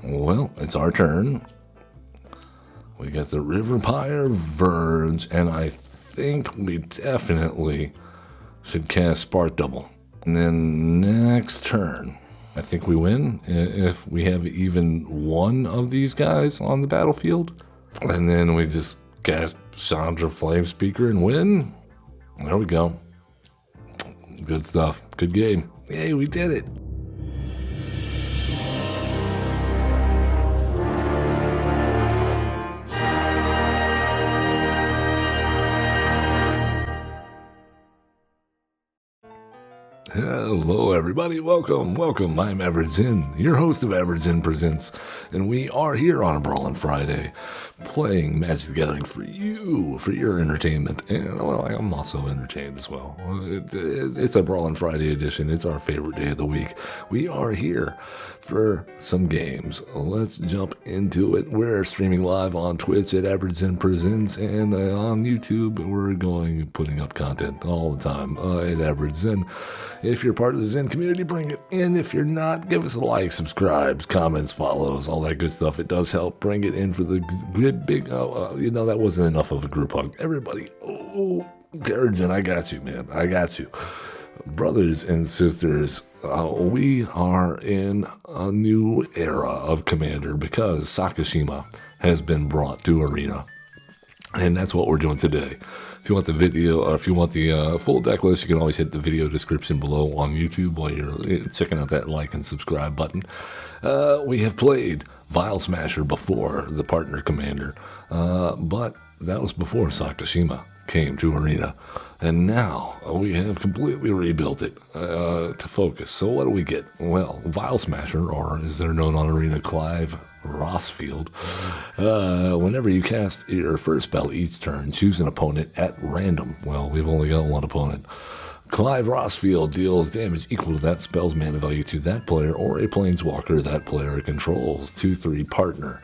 Well, it's our turn. We got the River Pyre Verge, and I think we definitely should cast Spark Double. And then next turn, I think we win if we have even one of these guys on the battlefield. And then we just cast Chandra Flame Speaker and win. There we go. Good stuff. Good game. Yay, we did it. Hello everybody, welcome. I'm averagezen, your host of averagezen Presents, and we are here on a Brawl on Friday, playing Magic the Gathering for you, for your entertainment, and well, I'm also entertained as well. It's a Brawl on Friday edition, it's our favorite day of the week. We are here for some games. Let's jump into it. We're streaming live on Twitch at averagezen Presents, and on YouTube, we're putting up content all the time at averagezen. If you're part of the Zen community, bring it in. If you're not, give us a like, subscribes, comments, follows, all that good stuff. It does help. Bring it in for the big, that wasn't enough of a group hug. Everybody, Terrigen, I got you, man. I got you. Brothers and sisters, we are in a new era of Commander because Sakashima has been brought to Arena. And that's what we're doing today. If you want the video, or if you want the full deck list, you can always hit the video description below on YouTube while you're checking out that like and subscribe button. We have played Vial Smasher before, the partner commander, but that was before Sakashima came to Arena. And now we have completely rebuilt it to focus. So what do we get? Well, Vial Smasher, or as they're known on Arena, Clive Rossfield. Whenever you cast your first spell each turn, choose an opponent at random. Well, we've only got one opponent. Clive Rossfield deals damage equal to that spell's mana value to that player or a planeswalker that player controls. 2/3 partner.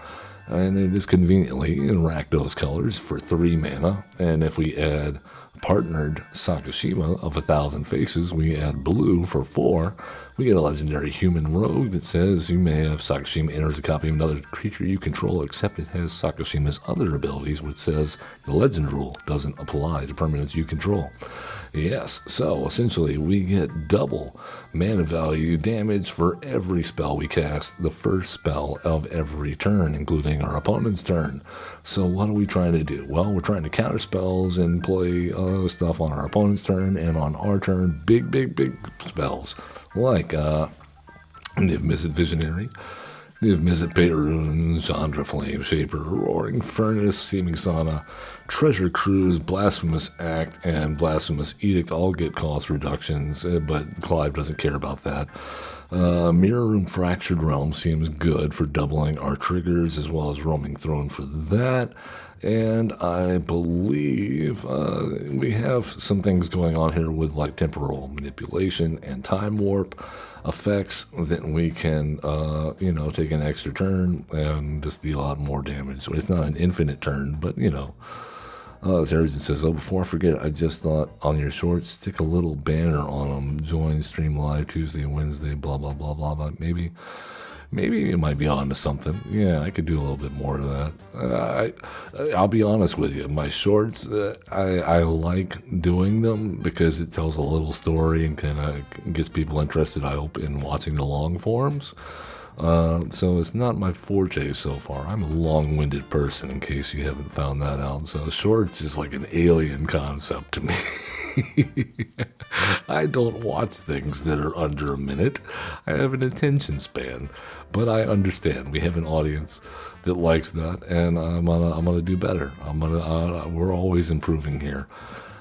And it is conveniently in Rakdos colors for 3 mana. And if we add partnered Sakashima of 1,000 faces, we add blue for 4. We get a legendary human rogue that says you may have Sakashima enters a copy of another creature you control, except it has Sakashima's other abilities, which says the legend rule doesn't apply to permanents you control. Yes, so essentially we get double mana value damage for every spell we cast, the first spell of every turn, including our opponent's turn. So what are we trying to do? Well, we're trying to counter spells and play stuff on our opponent's turn, and on our turn, big spells, like Niv Mizzet Visionary, Niv Mizzet Payroon, Chandra Flame Shaper, Roaring Furnace, Seeming Sauna, Treasure Cruise, Blasphemous Act, and Blasphemous Edict all get cost reductions, but Clive doesn't care about that. Mirror Room Fractured Realm seems good for doubling our triggers, as well as Roaming Throne for that. And I believe we have some things going on here with like temporal manipulation and time warp effects that we can, take an extra turn and just deal out more damage. So it's not an infinite turn, but Terrigen says, before I forget, I just thought on your shorts, stick a little banner on them. Join stream live Tuesday and Wednesday, blah, blah, blah, blah, blah. Maybe it might be on to something. Yeah, I could do a little bit more to that. I'll be honest with you. My shorts, I like doing them because it tells a little story and kind of gets people interested, I hope, in watching the long forms. So it's not my forte so far. I'm a long-winded person, in case you haven't found that out. So shorts is like an alien concept to me. I don't watch things that are under a minute. I have an attention span, but I understand we have an audience that likes that, and I'm gonna do better. We're always improving here.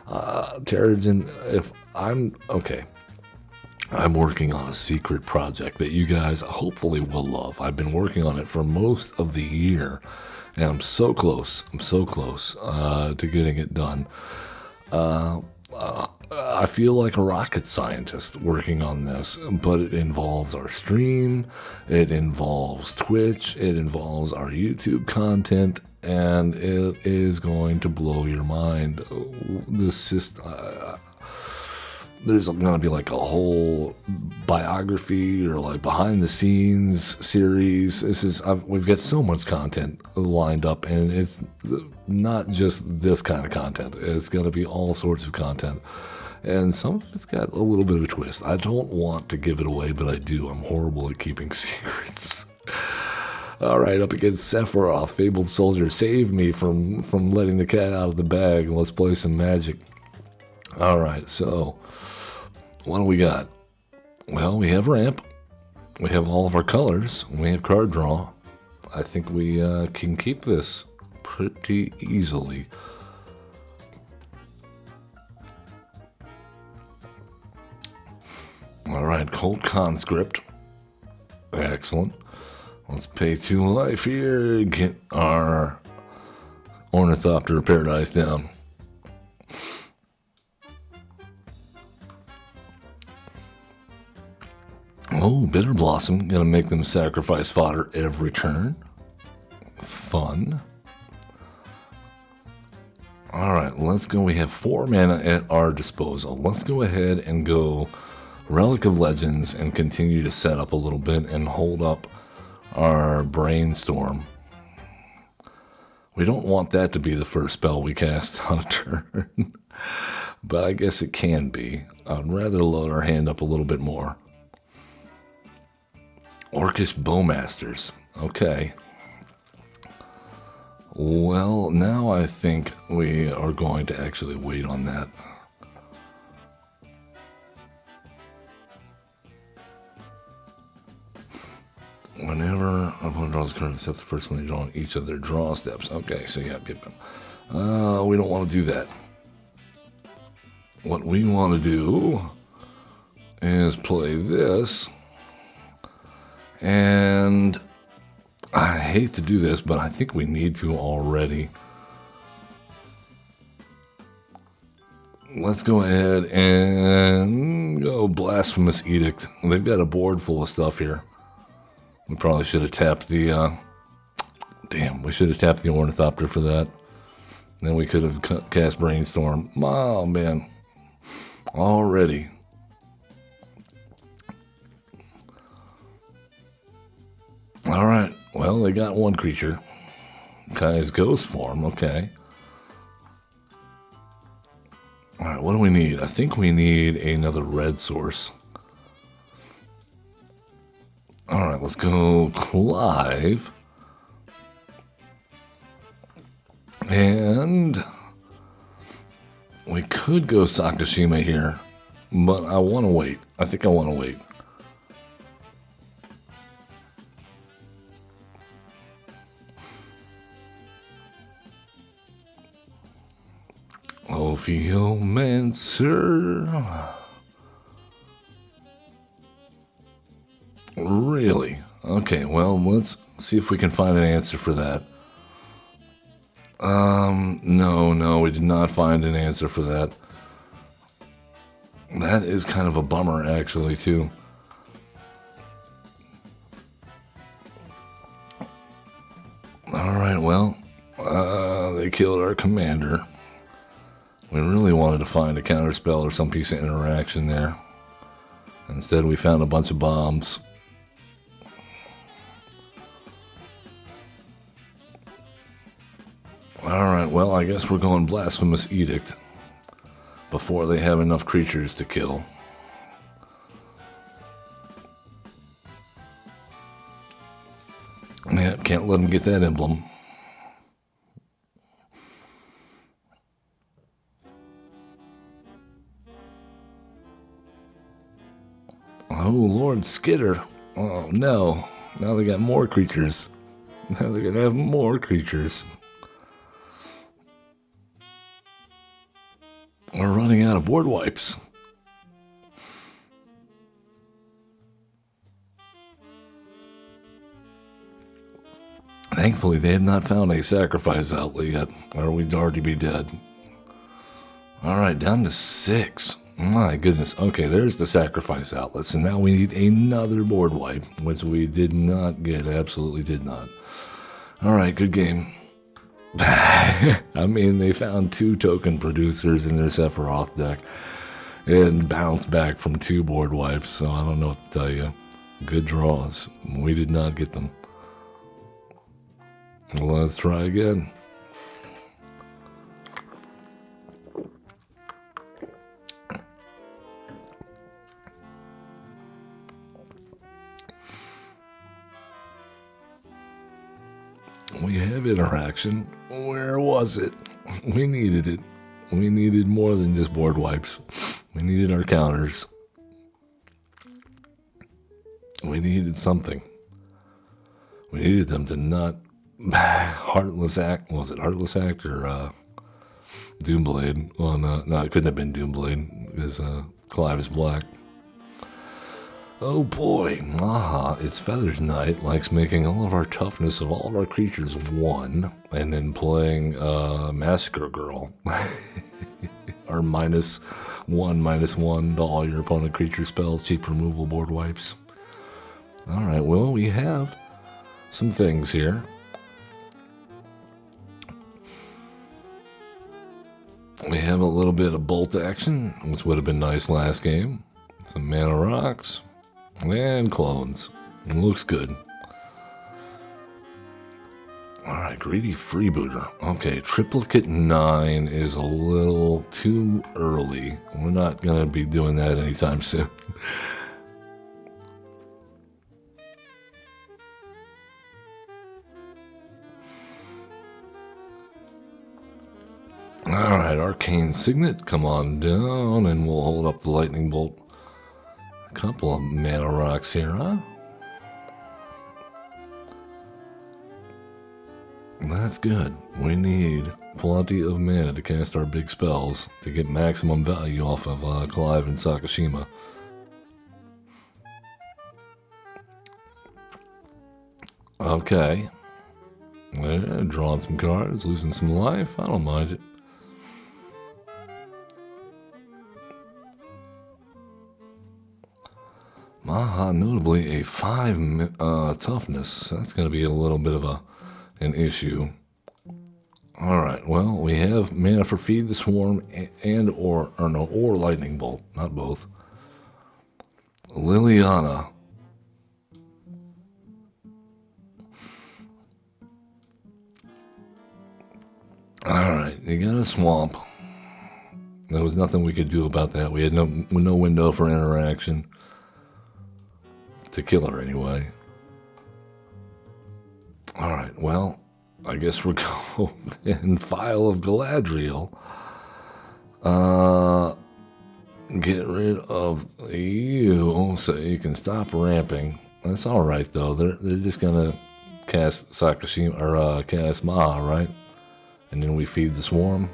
Terrigen, I'm working on a secret project that you guys hopefully will love. I've been working on it for most of the year, and I'm so close to getting it done. I feel like a rocket scientist working on this, but it involves our stream, it involves Twitch, it involves our YouTube content, and it is going to blow your mind. The system, there's going to be like a whole biography or like behind the scenes series. We've got so much content lined up, and it's not just this kind of content. It's going to be all sorts of content. And some of it's got a little bit of a twist. I don't want to give it away, but I do. I'm horrible at keeping secrets. All right, up against Sephiroth, Fabled Soldier. Save me from letting the cat out of the bag. Let's play some Magic. All right, so what do we got? Well, we have ramp. We have all of our colors. We have card draw. I think we can keep this pretty easily. All right, Cold Conscript. Excellent. Let's pay 2 life here. Get our Ornithopter Paradise down. Oh, Bitter Blossom. Gonna make them sacrifice fodder every turn. Fun. Alright, let's go. We have 4 mana at our disposal. Let's go ahead and go Relic of Legends and continue to set up a little bit and hold up our Brainstorm. We don't want that to be the first spell we cast on a turn. But I guess it can be. I'd rather load our hand up a little bit more. Orcish Bowmasters. Okay. Well, now I think we are going to actually wait on that. Whenever opponent draws a card, except the first one they draw on each of their draw steps. Okay, so yeah, we don't want to do that. What we want to do is play this. And I hate to do this, but I think we need to already. Let's go ahead and go Blasphemous Edict. They've got a board full of stuff here. We probably should have tapped the, we should have tapped the Ornithopter for that. Then we could have cast Brainstorm. Oh, man. Already. Alright, well, they got 1 creature. Kai's Ghost form, okay. Alright, what do we need? I think we need another red source. Alright, let's go Clive. And we could go Sakashima here, but I want to wait. I think I want to wait. Ophiomancer. Really? Okay, well, let's see if we can find an answer for that. No, we did not find an answer for that. That is kind of a bummer, actually, too. Alright, well, they killed our commander. We really wanted to find a counterspell or some piece of interaction there. Instead, we found a bunch of bombs. Alright, well, I guess we're going Blasphemous Edict before they have enough creatures to kill. Yeah, can't let them get that emblem. Oh, Lord Skitter. Oh, no. Now they got more creatures. Now they're going to have more creatures. We're running out of board wipes. Thankfully, they have not found a sacrifice outlet yet, or we'd already be dead. Alright, down to 6. My goodness. Okay, there's the sacrifice outlet. So now we need another board wipe, which we did not get. Absolutely did not. Alright, good game. I mean, they found 2 token producers in their Sephiroth deck. and bounced back from 2 board wipes, so I don't know what to tell you. Good draws. We did not get them. Let's try again. We have interaction. Where was it? We needed it. We needed more than just board wipes. We needed our counters. We needed something. We needed them to not Heartless Act. Was it Heartless Act or Doomblade? Well, no, it couldn't have been Doomblade because Clive is black. Oh boy, it's Feathers Knight likes making all of our toughness of all of our creatures 1, and then playing Massacre Girl. Or -1/-1 to all your opponent creature spells, cheap removal board wipes. Alright, well, we have some things here. We have a little bit of bolt action, which would have been nice last game. Some mana rocks. And clones. It looks good. Alright, Greedy Freebooter. Okay, Triplicate 9 is a little too early. We're not going to be doing that anytime soon. Alright, Arcane Signet, come on down and we'll hold up the Lightning Bolt. A couple of mana rocks here, huh? That's good. We need plenty of mana to cast our big spells to get maximum value off of Clive and Sakashima. Okay. Yeah, drawing some cards, losing some life. I don't mind it. Maha, notably a 5 toughness. So that's going to be a little bit of an issue. Alright, well, we have mana for Feed the Swarm or Lightning Bolt. Not both. Liliana. Alright, you got a swamp. There was nothing we could do about that. We had no window for interaction. To kill her anyway. Alright, well, I guess we're going in Vial of Galadriel. Get rid of you so you can stop ramping. That's alright though. They're just gonna cast Sakashima or cast Maha, right? And then we feed the swarm.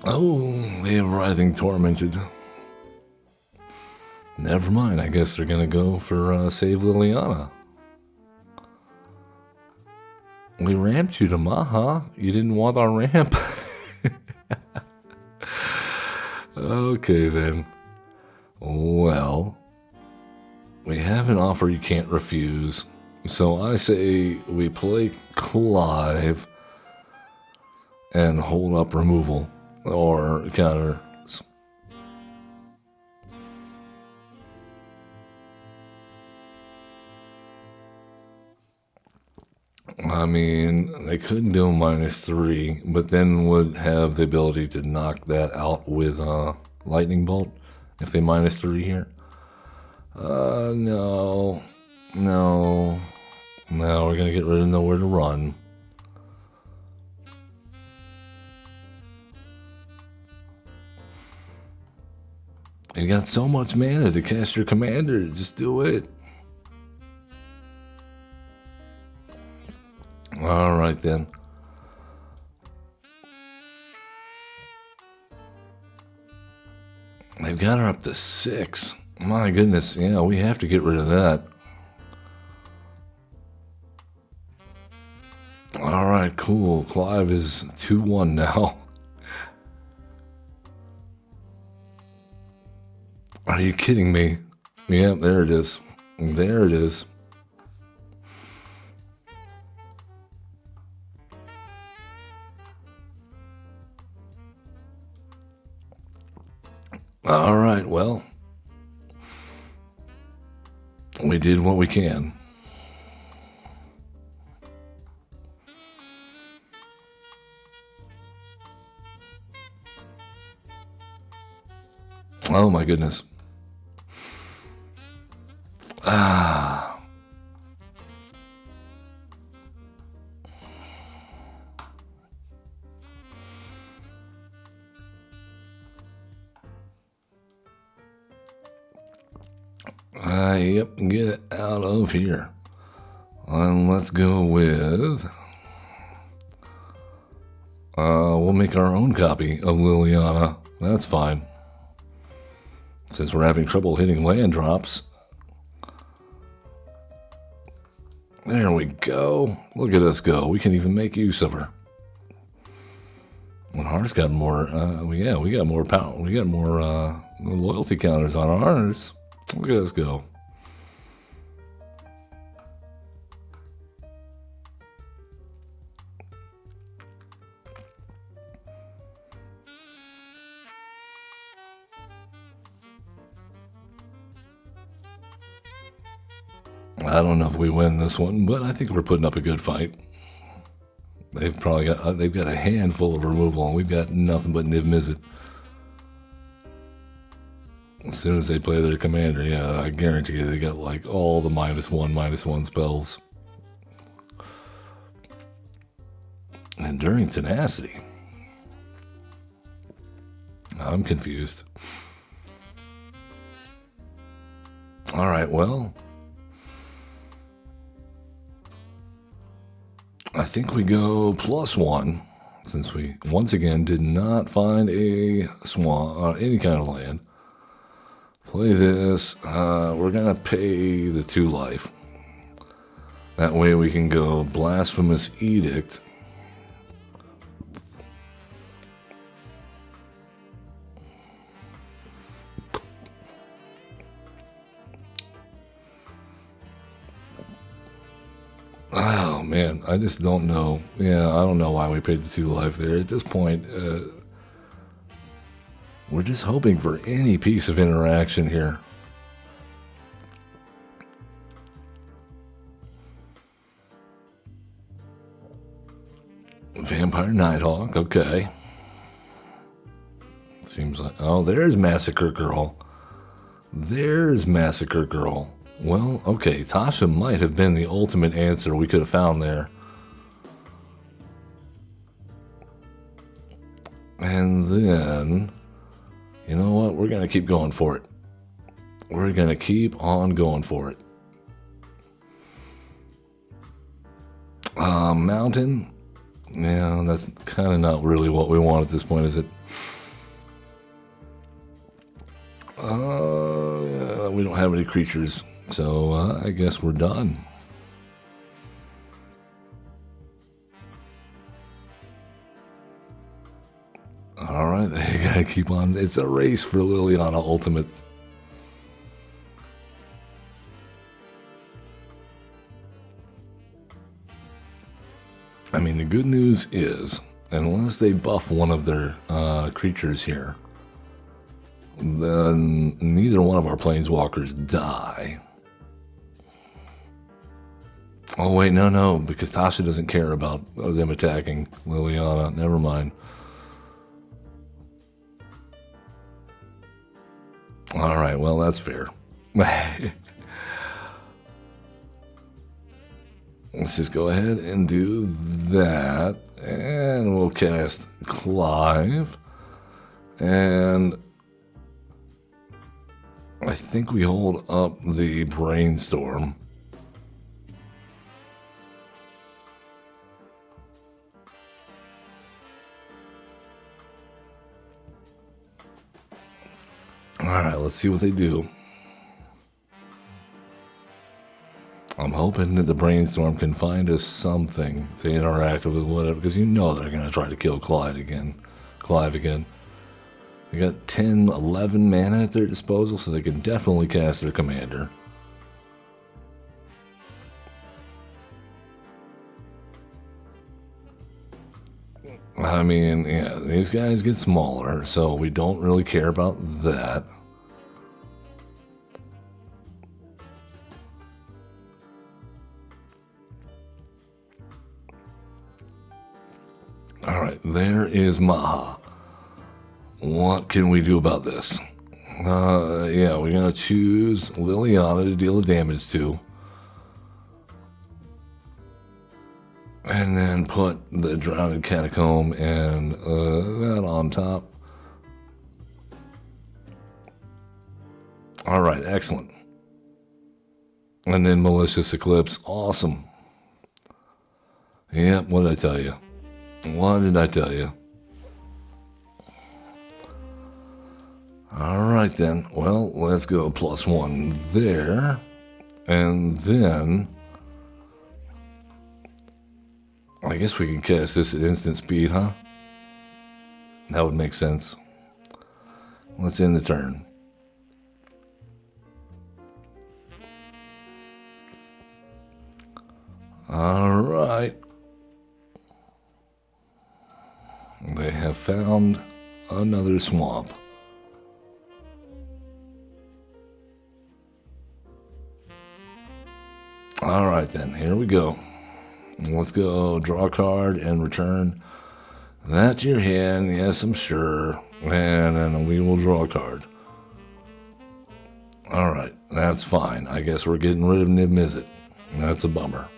Oh, they have Writhing Tormented. Never mind, I guess they're gonna go for Save Liliana. We ramped you to Maha. You didn't want our ramp. Okay then. Well, we have an offer you can't refuse. So I say we play Clive and hold up removal. Or counters. I mean, they could do -3, but then would have the ability to knock that out with Lightning Bolt if they -3 here. No. We're gonna get rid of Nowhere to Run. You got so much mana to cast your commander, just do it. Alright then. They've got her up to 6. My goodness, yeah, we have to get rid of that. Alright, cool. Clive is 2-1 now. Are you kidding me? Yeah, there it is. There it is. All right, well, we did what we can. Oh my goodness. Yep, get it out of here. And let's go with... we'll make our own copy of Liliana. That's fine. Since we're having trouble hitting land drops. There we go. Look at us go. We can even make use of her. And ours got more, we got more power. We got more loyalty counters on ours. Look at us go. I don't know if we win this one, but I think we're putting up a good fight. They've probably got a handful of removal, and we've got nothing but Niv Mizzet. As soon as they play their commander, yeah, I guarantee you they got like all the -1/-1 spells. Enduring Tenacity. I'm confused. All right, well, I think we go +1, since we once again did not find a swamp or any kind of land. Play this. We're gonna pay the 2 life. That way we can go Blasphemous Edict. Oh man, I just don't know. Yeah, I don't know why we paid the 2 life there. At this point, we're just hoping for any piece of interaction here. Vampire Nighthawk, okay. Seems like, oh, there's Massacre Girl. There's Massacre Girl. Well, okay, Tasha might have been the ultimate answer we could have found there. And then, you know what? We're going to keep going for it. We're going to keep on going for it. Mountain? Yeah, that's kind of not really what we want at this point, is it? Yeah, we don't have any creatures. So, I guess we're done. Alright, they gotta keep on. It's a race for Liliana Ultimate. I mean, the good news is, unless they buff one of their creatures here, then neither one of our planeswalkers die. Oh, wait, no, because Tasha doesn't care about them attacking Liliana. Never mind. All right, well, that's fair. Let's just go ahead and do that. And we'll cast Clive. And I think we hold up the Brainstorm. Alright, let's see what they do. I'm hoping that the Brainstorm can find us something to interact with, whatever, because you know they're going to try to kill Clive again. They got 10, 11 mana at their disposal, so they can definitely cast their commander. I mean, yeah, these guys get smaller, so we don't really care about that. All right, there is Maha. What can we do about this? Yeah, we're going to choose Liliana to deal the damage to. And then put the Drowned Catacomb and that on top. All right, excellent. And then Malicious Eclipse, awesome. Yep, what did I tell you? What did I tell you? All right then, well, let's go +1 there. And then I guess we can cast this at instant speed, huh? That would make sense. Let's end the turn. All right. They have found another swamp. All right then, here we go. Let's go draw a card and return that to your hand. Yes, I'm sure. And then we will draw a card. All right, that's fine. I guess we're getting rid of Niv Mizzet. That's a bummer.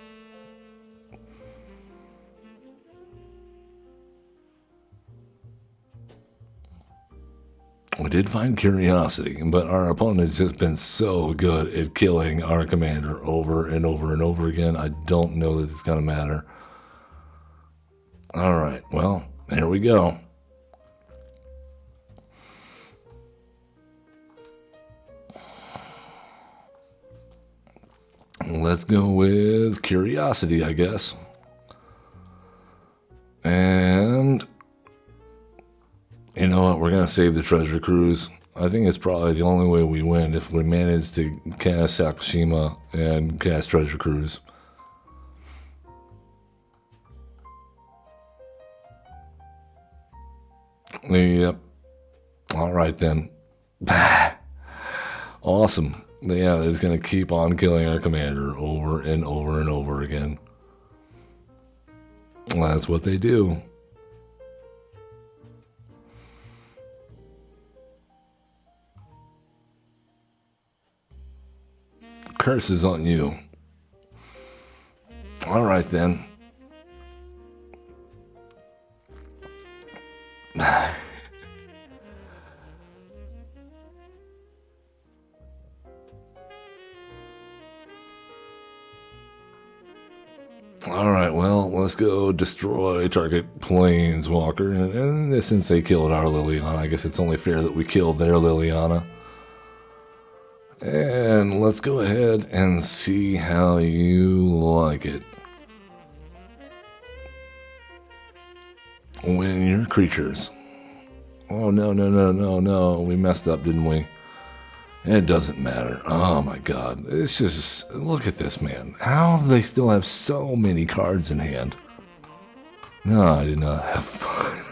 We did find Curiosity, but our opponent has just been so good at killing our commander over and over and over again. I don't know that it's going to matter. All right, well, there we go. Let's go with Curiosity, I guess. And you know what? We're going to save the Treasure Cruise. I think it's probably the only way we win if we manage to cast Sakashima and cast Treasure Cruise. Yep. All right, then. Awesome. Yeah, they're just going to keep on killing our commander over and over and over again. That's what they do. Curses on you. All right, then. All right, well, let's go destroy target Planeswalker. And since they killed our Liliana, I guess it's only fair that we kill their Liliana. And let's go ahead and see how you like it. When your creatures... Oh, no. We messed up, didn't we? It doesn't matter. Oh, my God. It's just... Look at this, man. How do they still have so many cards in hand? No, I did not have fun.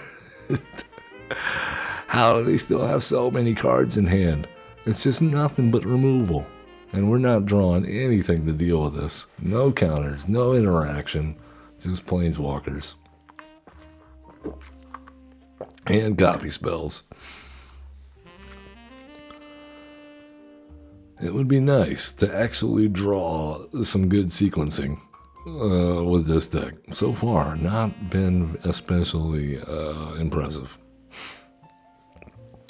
How do they still have so many cards in hand? It's just nothing but removal. And we're not drawing anything to deal with this. No counters, no interaction. Just Planeswalkers. And copy spells. It would be nice to actually draw some good sequencing with this deck. So far, not been especially impressive.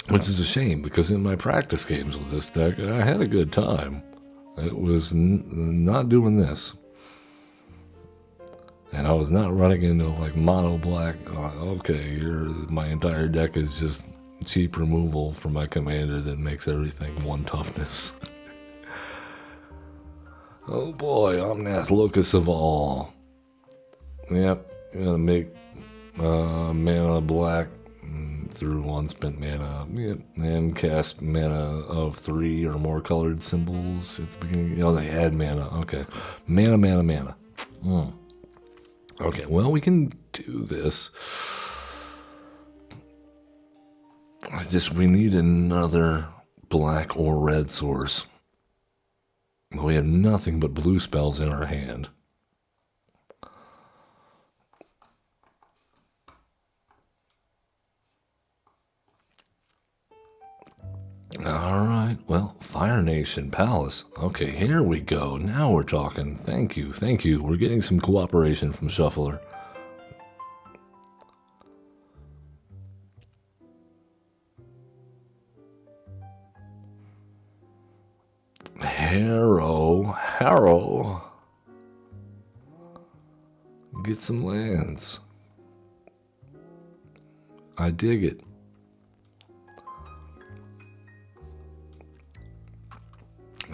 Which is a shame, because in my practice games with this deck, I had a good time. It was not doing this. And I was not running into, like, mono black. Okay, my entire deck is just cheap removal for my commander that makes everything one toughness. Oh boy, Omnath Locus of All. Yep, gonna make mana black through one spent mana, yep, and cast mana of 3 or more colored symbols at the beginning. Oh, they add mana. Okay, mana. Okay, well, we can do this. We need another black or red source. We have nothing but blue spells in our hand. Alright, well, Fire Nation Palace. Okay, here we go. Now we're talking. Thank you, thank you. We're getting some cooperation from Shuffler. Harrow. Get some lands. I dig it.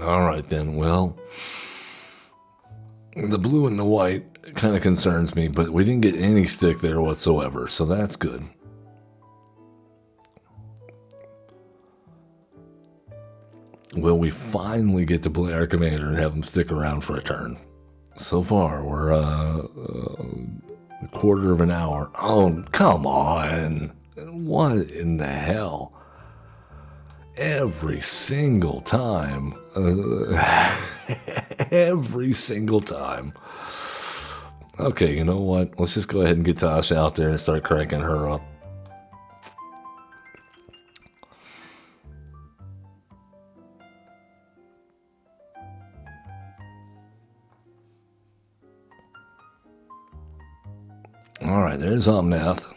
Alright then, well, the blue and the white kind of concerns me, but we didn't get any stick there whatsoever, so that's good. Will we finally get to play our commander and have him stick around for a turn? So far, we're a quarter of an hour. Oh, come on. What in the hell? Every single time. Every single time. Okay, you know what? Let's just go ahead and get Tasha out there and start cranking her up. Alright, there's Omnath.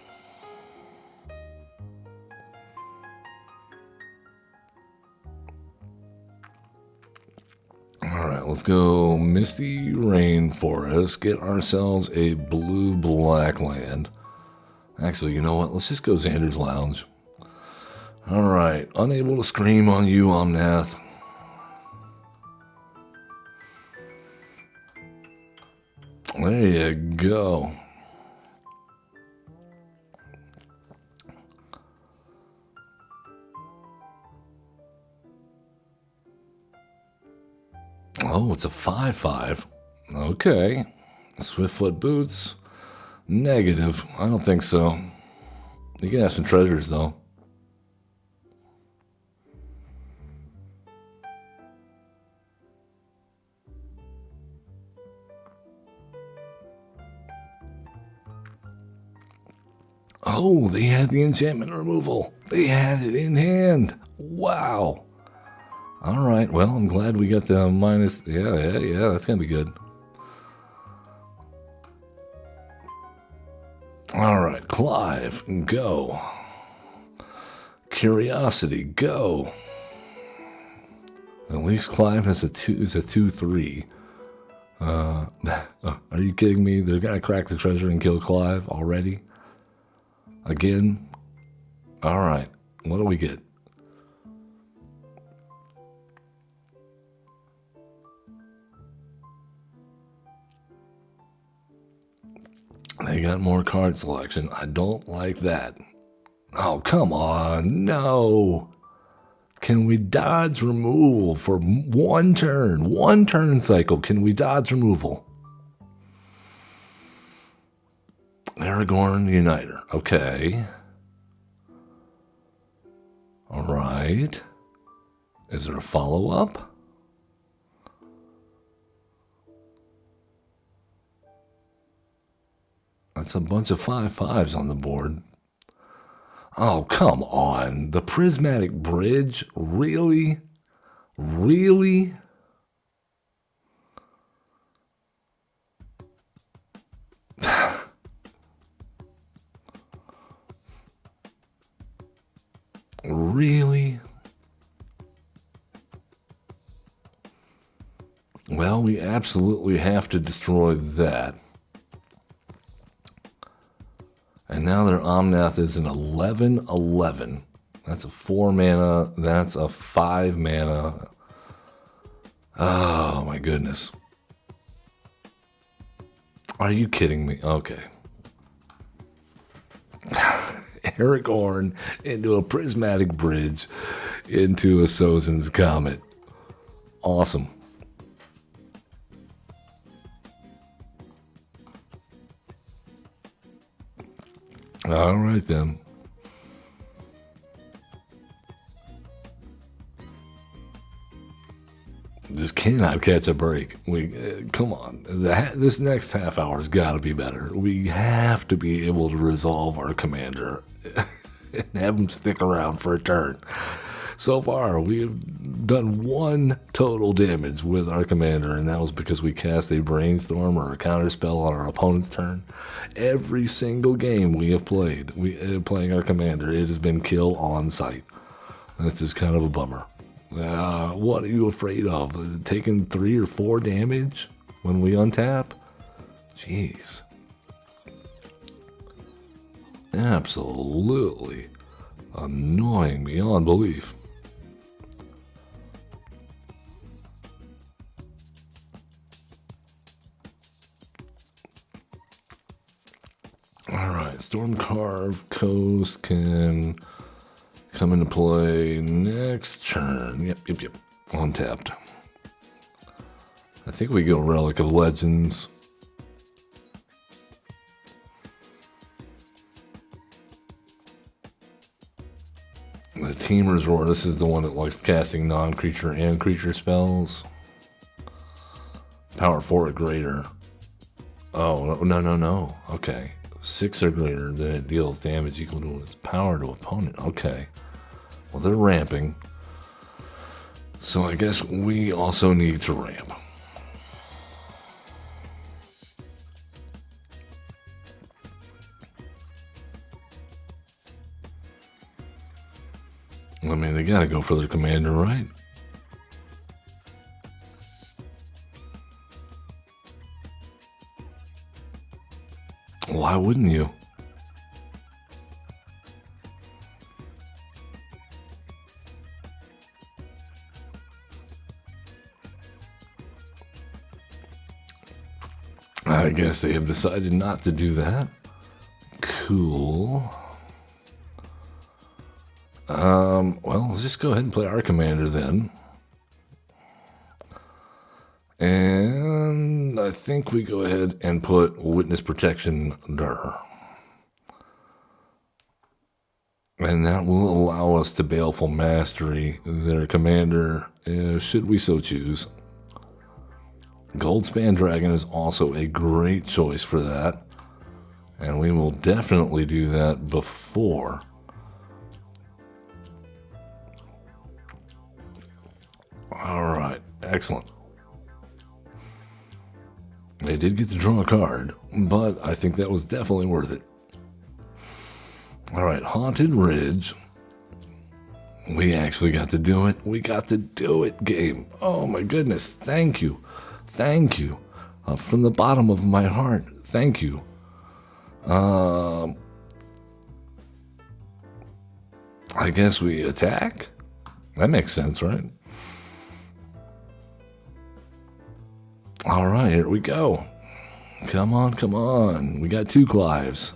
Alright, let's go Misty Rainforest. Get ourselves a blue-black land. Actually, you know what? Let's just go Xander's Lounge. Alright, unable to scream on you, Omnath. There you go. Oh, it's a 5/5. Okay. Swiftfoot Boots. Negative. I don't think so. You can have some treasures, though. Oh, they had the enchantment removal. They had it in hand. Wow. All right, well, I'm glad we got the minus. Yeah, that's going to be good. All right, Clive, go. Curiosity, go. At least Clive has a 2/3. Are you kidding me? They're going to crack the treasure and kill Clive already? Again? All right, what do we get? They got more card selection. I don't like that. Oh, come on. No. Can we dodge removal for one turn? One turn cycle. Can we dodge removal? Aragorn Uniter. Okay. All right. Is there a follow-up? That's a bunch of 5/5s on the board. Oh, come on. The Prismatic Bridge? Really? Really? Really? Well, we absolutely have to destroy that. And now their Omnath is an 11/11. That's a 4 mana. That's a 5 mana. Oh, my goodness. Are you kidding me? Okay. Aragorn into a Prismatic Bridge into a Sozin's Comet. Awesome. All right, then. just cannot catch a break. Come on. This next half hour's got to be better. We have to be able to resolve our commander and have him stick around for a turn. So far, we have done 1 total damage with our commander, and that was because we cast a brainstorm or a counterspell on our opponent's turn. Every single game we have played, playing our commander, it has been kill on sight. That's just kind of a bummer. What are you afraid of? Taking 3 or 4 damage when we untap? Jeez. Absolutely annoying beyond belief. Alright, Stormcarve Coast can come into play next turn. Yep. Untapped. I think we go Relic of Legends. The Teamer's Roar, this is the one that likes casting non-creature and creature spells. Power 4 or greater. Oh, no. Okay. 6 or greater, then it deals damage equal to its power to opponent. Okay. Well, they're ramping. So I guess we also need to ramp. I mean, they gotta go for their commander, right? Why wouldn't you? I guess they have decided not to do that. Cool. Well, let's just go ahead and play our commander then. And I think we go ahead and put Witness Protection there. And that will allow us to Baleful Mastery their commander, should we so choose. Goldspan Dragon is also a great choice for that. And we will definitely do that before. Alright, excellent. They did get to draw a card, but I think that was definitely worth it. Alright, Haunted Ridge. We actually got to do it. We got to do it, game. Oh my goodness, thank you. Thank you. From the bottom of my heart, thank you. I guess we attack? That makes sense, right? All right, here we go. Come on. We got 2 Clives.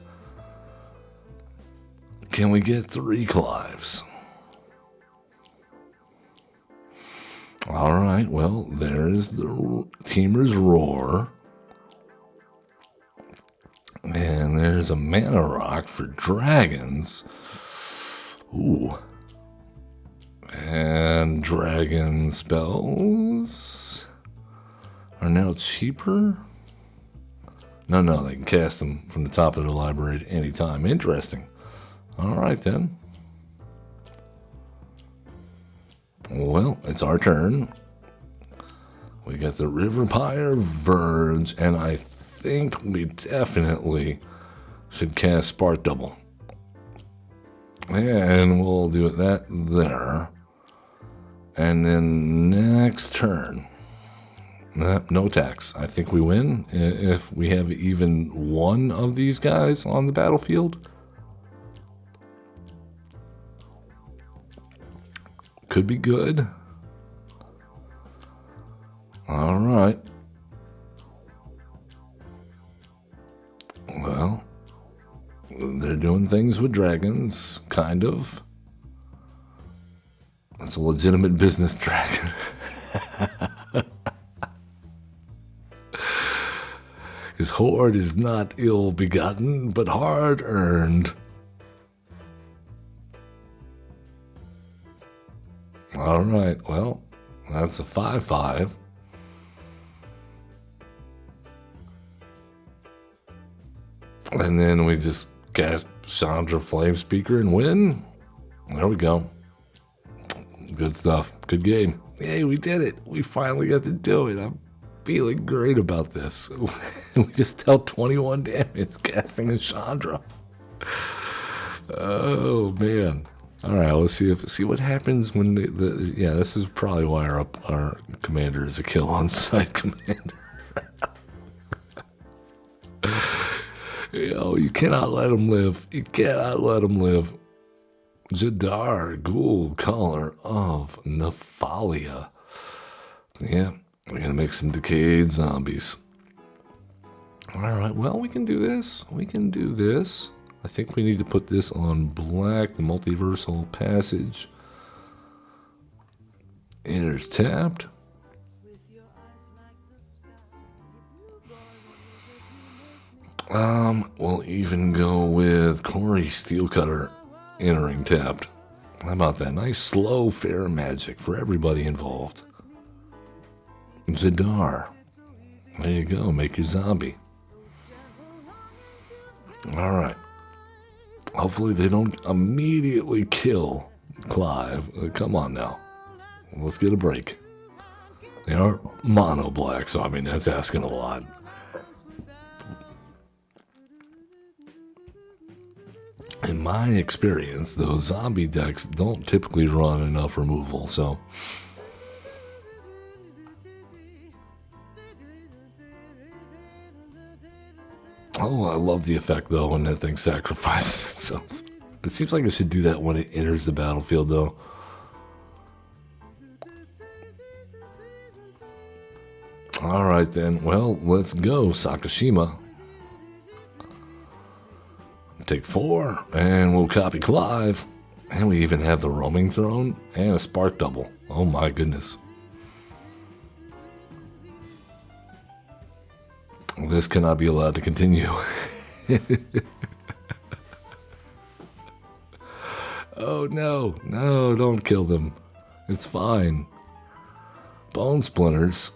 Can we get 3 Clives? All right, well, there's the Teamer's Roar. And there's a Mana Rock for dragons. Ooh. And dragon spells are now cheaper? No, they can cast them from the top of the library at any time. Interesting. All right, then. Well, it's our turn. We got the Riverpire Verge, and I think we definitely should cast Spark Double. And we'll do it that there. And then next turn. No tax. I think we win if we have even one of these guys on the battlefield. Could be good. All right. Well, they're doing things with dragons, kind of. That's a legitimate business dragon. His hoard is not ill-begotten, but hard-earned. All right, well, That's a 5/5. And then we just cast Chandra Flame Speaker and win. There we go. Good stuff. Good game. Hey, we did it. We finally got to do it. I'm feeling great about this. We just dealt 21 damage casting a Chandra. Oh, man. All right, let's see what happens when yeah, this is probably why our commander is a kill on site commander. Yo, you cannot let him live. You cannot let him live. Jadar, Ghoul, Caller of Nephalia. Yeah, we're gonna make some decayed zombies. All right, well, we can do this. We can do this. I think we need to put this on black, the multiversal passage. Enters tapped. We'll even go with Corey Steelcutter entering tapped. How about that? Nice, slow, fair magic for everybody involved. Jadar. There you go. Make your zombie. All right. Hopefully they don't immediately kill Clive. Come on now. Let's get a break. They are mono black, so I mean, that's asking a lot. In my experience, those zombie decks don't typically run enough removal, so... Oh, I love the effect, though, when that thing sacrifices itself. It seems like it should do that when it enters the battlefield, though. All right, then. Well, let's go, Sakashima. Take 4, and we'll copy Clive. And we even have the roaming throne and a spark double. Oh, my goodness. This cannot be allowed to continue. Oh, no. No, don't kill them. It's fine. Bone splinters.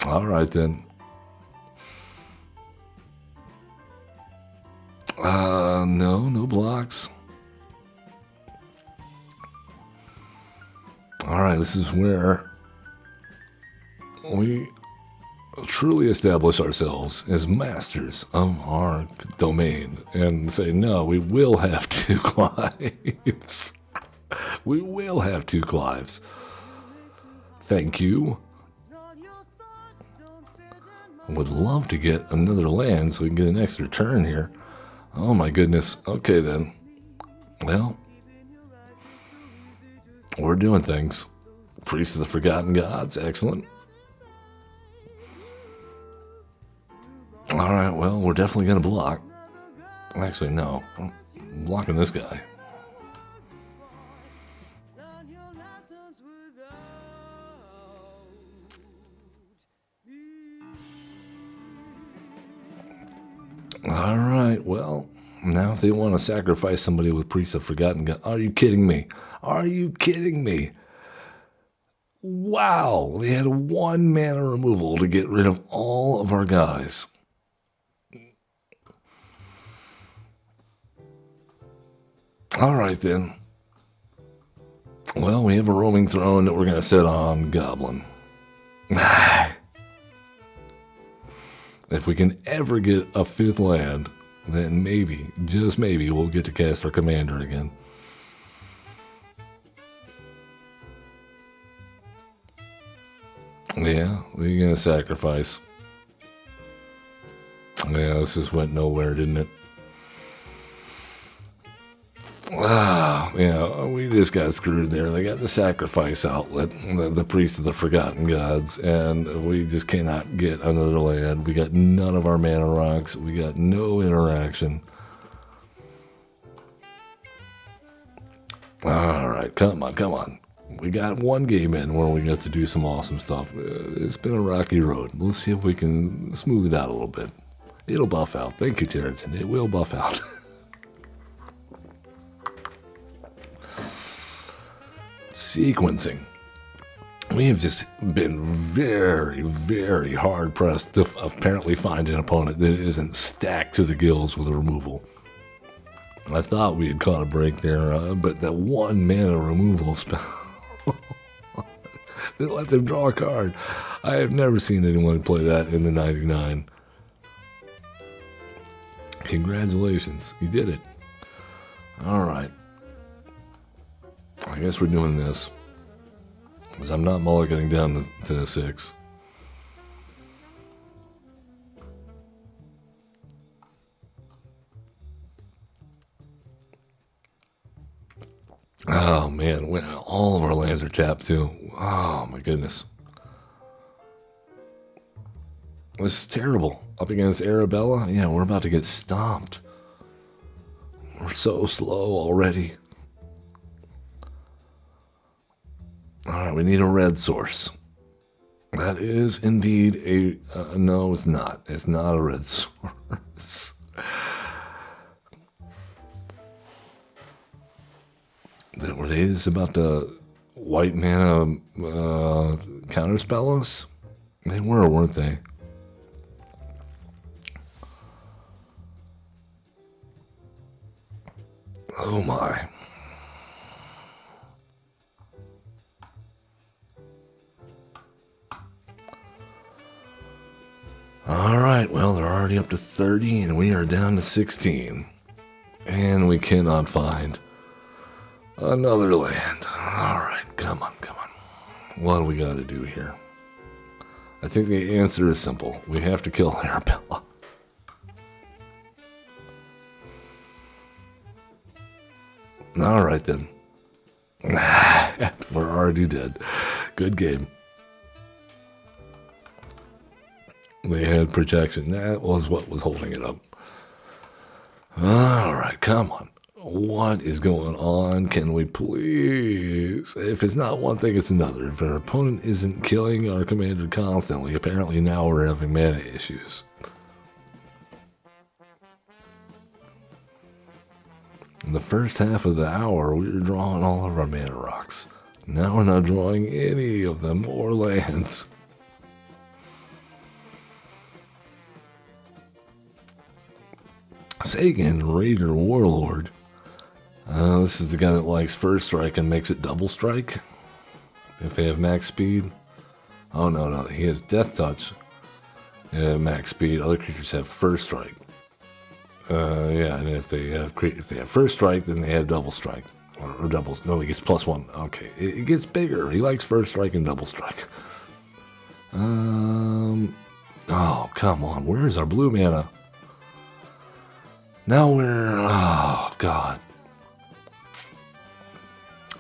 All right, then. No blocks. All right, this is where we truly establish ourselves as masters of our domain and say, no, we will have 2 Clives. We will have 2 Clives. Thank you. Would love to get another land so we can get an extra turn here. Oh my goodness. Okay then. Well, we're doing things. Priest of the Forgotten Gods. Excellent. Alright, well, we're definitely going to block. Actually, no. I'm blocking this guy. Alright, well, now if they want to sacrifice somebody with Priest of Forgotten God, are you kidding me? Are you kidding me? Wow, they had 1 mana removal to get rid of all of our guys. Alright then. Well, we have a roaming throne that we're going to set on Goblin. If we can ever get a 5th land, then maybe, just maybe, we'll get to cast our commander again. Yeah, we're going to sacrifice. Yeah, this just went nowhere, didn't it? Ah, yeah, we just got screwed there. They got the sacrifice outlet, the Priest of the Forgotten Gods, and we just cannot get another land. We got none of our mana rocks. We got no interaction. All right, come on, come on. We got 1 game in where we got to do some awesome stuff. It's been a rocky road. Let's see if we can smooth it out a little bit. It'll buff out. Thank you, Terrence. It will buff out. Sequencing. We have just been very, very hard pressed to apparently find an opponent that isn't stacked to the gills with a removal. I thought we had caught a break there, but that one mana removal spell that let them draw a card. I have never seen anyone play that in the 99. Congratulations, you did it. Alright. I guess we're doing this. Because I'm not mulliganing down to 6. Oh man, all of our lands are tapped too. Oh my goodness. This is terrible. Up against Arabella? Yeah, we're about to get stomped. We're so slow already. Alright, we need a red source. That is indeed a... no, it's not. It's not a red source. Were they just about to white mana counterspell us? They were, weren't they? Oh my. Alright, well, they're already up to 30 and we are down to 16. And we cannot find another land. Alright, come on, come on. What do we got to do here? I think the answer is simple. We have to kill Arabella. Alright then. We're already dead. Good game. They had protection. That was what was holding it up. Alright, come on. What is going on? Can we please? If it's not one thing, it's another. If our opponent isn't killing our commander constantly, apparently now we're having mana issues. In the first half of the hour, we were drawing all of our mana rocks. Now we're not drawing any of them or lands. Sagan, Raider Warlord. This is the guy that likes first strike and makes it double strike. If they have max speed. Oh no, he has death touch. Max speed. Other creatures have first strike. Yeah, and if they have first strike, then they have double strike. Or double. No, he gets +1. Okay, it gets bigger. He likes first strike and double strike. Oh, come on. Where is our blue mana? Now we're... oh, God.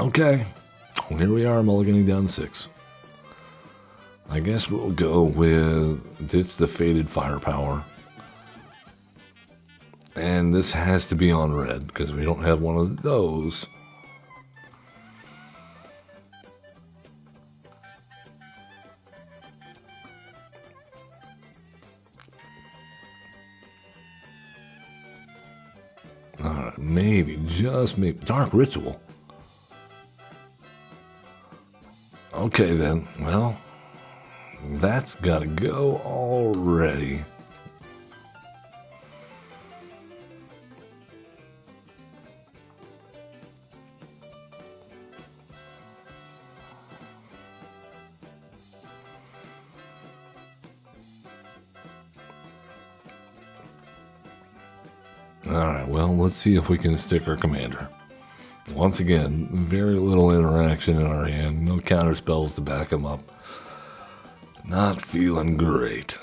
Okay. Well, here we are, mulliganing down 6. I guess we'll go with... ditch the Faded Firepower. And this has to be on red, because we don't have one of those. Alright, maybe, just maybe. Dark Ritual. Okay then, well, that's gotta go already. Alright, well, let's see if we can stick our commander. Once again, very little interaction in our hand, no counter spells to back him up. Not feeling great.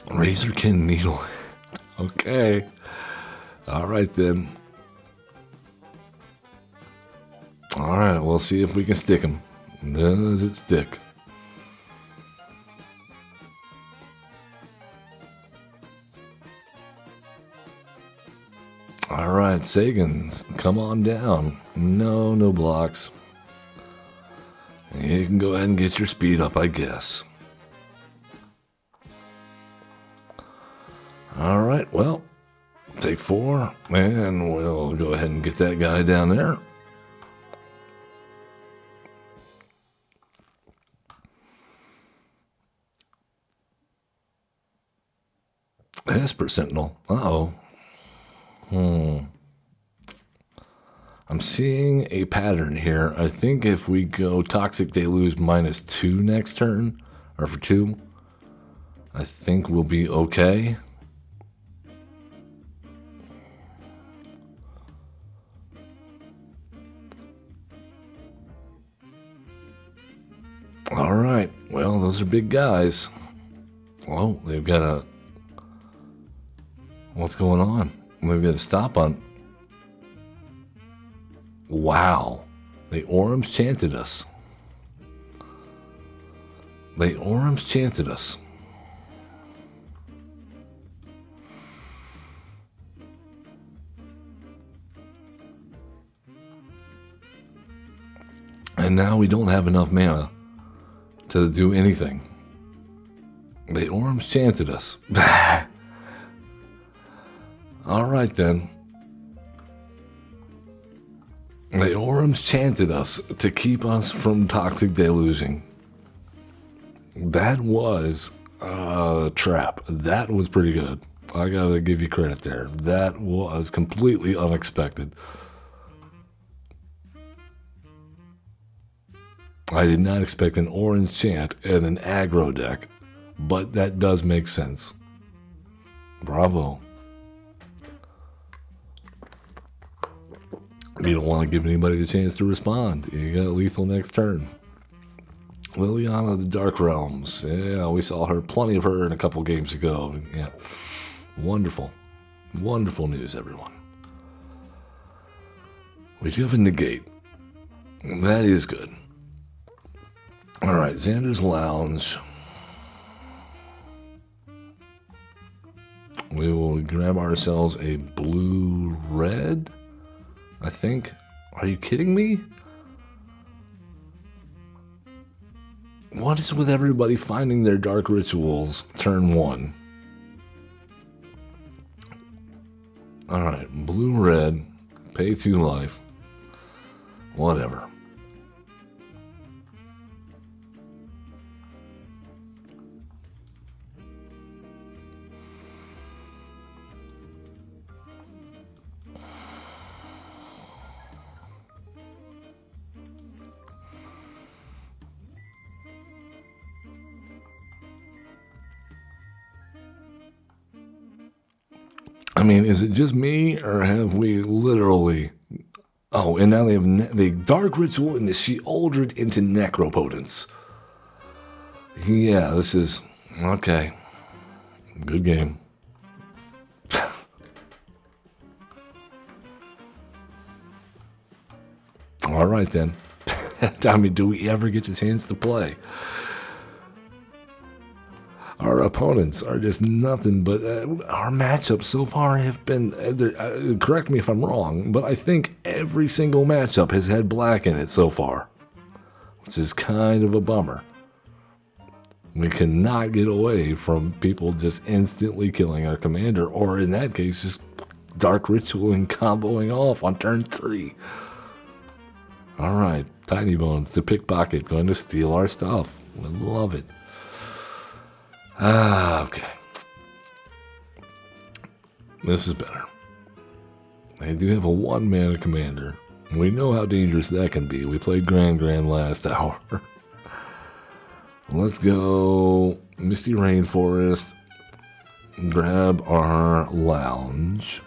Razorkin Needle. Okay. Alright then. Alright, we'll see if we can stick him. Does it stick? Alright, Sagans, come on down. No blocks. You can go ahead and get your speed up, I guess. Alright, well, take 4, and we'll go ahead and get that guy down there. Esper Sentinel. Uh-oh. I'm seeing a pattern here. I think if we go Toxic Deluge -2 next turn, or for 2, I think we'll be okay. All right. Well, those are big guys. Oh, they've got a... What's going on? We've got to stop on... Wow. They Orums chanted us. They Orums chanted us. And now we don't have enough mana to do anything. They Orums chanted us. All right, then. The Orums chanted us to keep us from Toxic Deluging. That was a trap. That was pretty good. I gotta give you credit there. That was completely unexpected. I did not expect an orange chant and an aggro deck, but that does make sense. Bravo. You don't want to give anybody the chance to respond. You got lethal next turn. Liliana of the Dark Realms. Yeah, we saw her, plenty of her in a couple games ago. Yeah, wonderful. Wonderful news, everyone. We do have a negate. That is good. All right, Xander's Lounge. We will grab ourselves a blue-red, I think. Are you kidding me? What is with everybody finding their dark rituals turn 1? Alright, blue-red, pay 2 life. Whatever. I mean, is it just me, or have we literally... Oh, and now they have the Dark Ritual and the Sheoldred into Necropotence. Yeah, this is... Okay. Good game. All right, then. I mean, do we ever get the chance to play? Our opponents are just nothing but... our matchups so far have been... correct me if I'm wrong, but I think every single matchup has had black in it so far, which is kind of a bummer. We cannot get away from people just instantly killing our commander, or in that case, just Dark Ritual and comboing off on turn 3. All right, Tiny Bones, the pickpocket, going to steal our stuff. I love it. Okay. This is better. They do have a 1-mana commander. We know how dangerous that can be. We played Grand last hour. Let's go Misty Rainforest. Grab our lounge.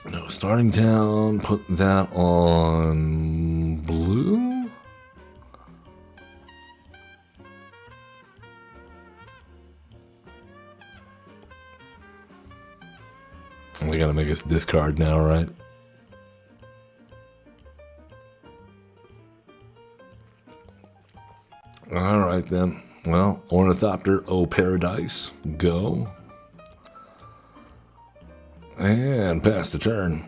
No, starting town, put that on blue. We gotta make us discard now, right? Alright then. Well, Ornithopter, oh Paradise, go. And pass the turn.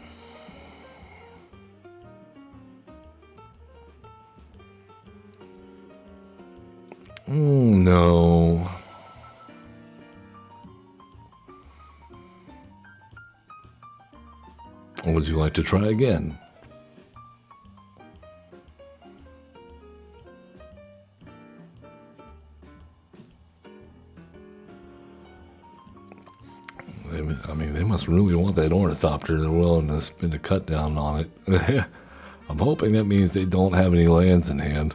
No. Would you like to try again? I mean, they must really want that ornithopter. They're willing to spend a cut down on it. I'm hoping that means they don't have any lands in hand.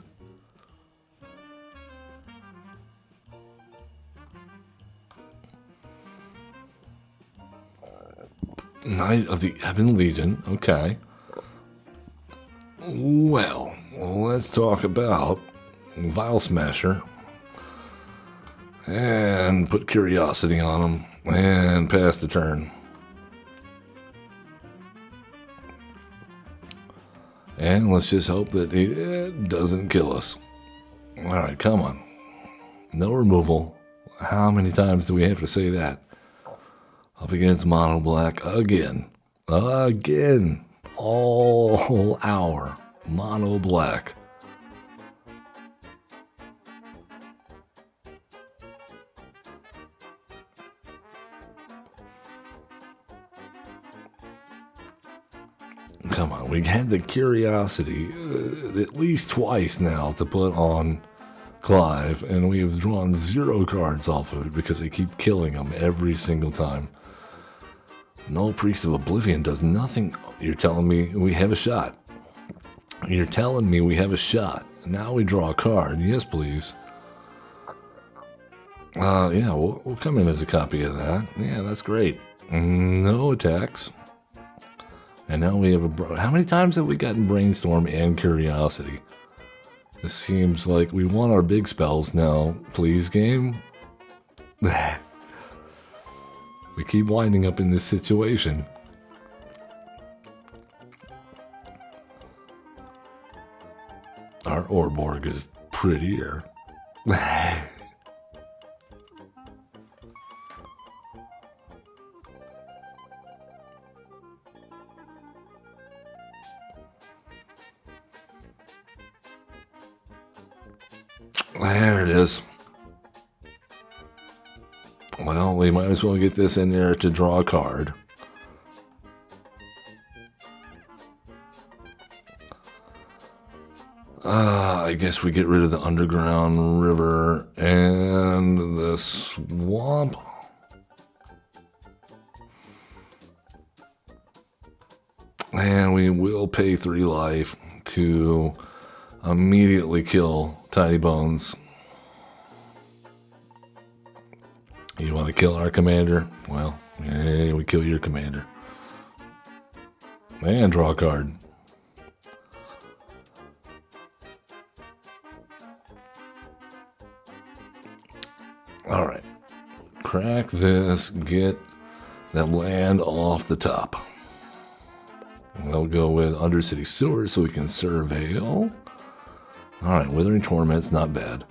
Knight of the Ebon Legion. Okay. Well, let's talk about Vial Smasher. And put Curiosity on him. And pass the turn. And let's just hope that it doesn't kill us. Alright, come on. No removal. How many times do we have to say that? Up against mono black again. Again. All hour. Mono black. Come on, we had the Curiosity at least twice now to put on Clive, and we have drawn 0 cards off of it because they keep killing him every single time. No Priest of Oblivion does nothing. You're telling me we have a shot. You're telling me we have a shot. Now we draw a card. Yes, please. Yeah, we'll come in as a copy of that. Yeah, that's great. No attacks. And now we have a... How many times have we gotten Brainstorm and Curiosity? This seems like we want our big spells now. Please, game. We keep winding up in this situation. Our Orborg is prettier. There it is. Well, we might as well get this in there to draw a card. I guess we get rid of the underground river and the swamp. And we will pay 3 life to immediately kill Tiny Bones. You want to kill our commander? Well, yeah, we kill your commander. And draw a card. Alright. Crack this, get that land off the top. We'll go with Undercity Sewers so we can surveil. Alright, Withering Torment's not bad.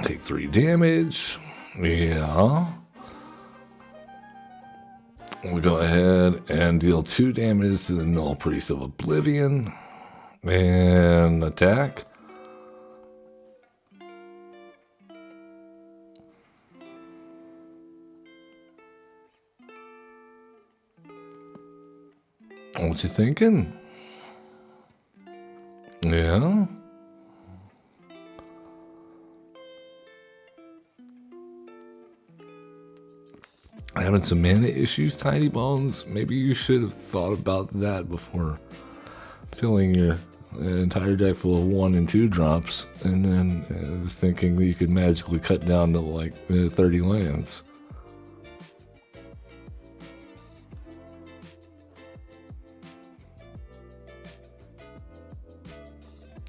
Take 3 damage. Yeah. We'll go ahead and deal 2 damage to the Null Priest of Oblivion. And attack. What you thinking? Yeah? Having some mana issues, Tiny Bones? Maybe you should have thought about that before filling your entire deck full of 1 and 2 drops, and then just thinking that you could magically cut down to like 30 lands.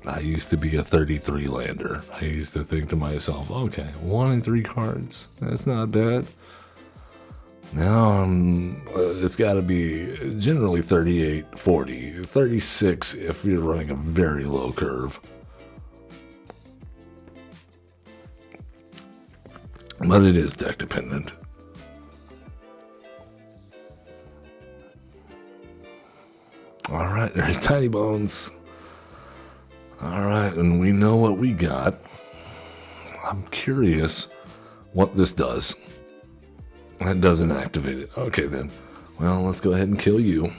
I used to be a 33 lander. I used to think to myself, okay, 1 and 3 cards, that's not bad. Now it's got to be generally 38, 40, 36 if you're running a very low curve. But it is deck dependent. Alright, there's Tiny Bones. Alright, and we know what we got. I'm curious what this does. That doesn't activate it. Okay then. Well, let's go ahead and kill you.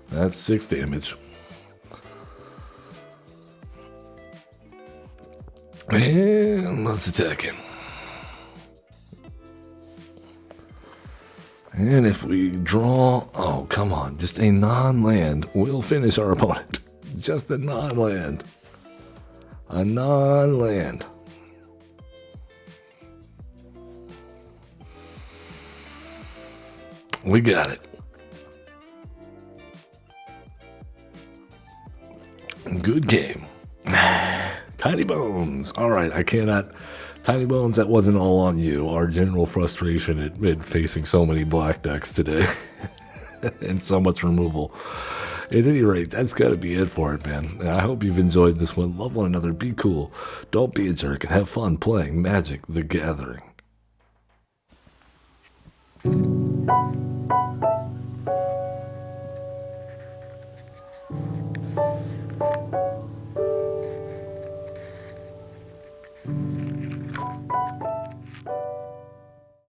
That's 6 damage. And let's attack him. And if we draw... Oh, come on. Just a non-land will finish our opponent. Just a non-land. A non-land. We got it. Good game. Tiny Bones. All right, I cannot... Tiny Bones, that wasn't all on you. Our general frustration at facing so many black decks today. And so much removal. At any rate, that's got to be it for it, man. I hope you've enjoyed this one. Love one another. Be cool. Don't be a jerk. And have fun playing Magic the Gathering.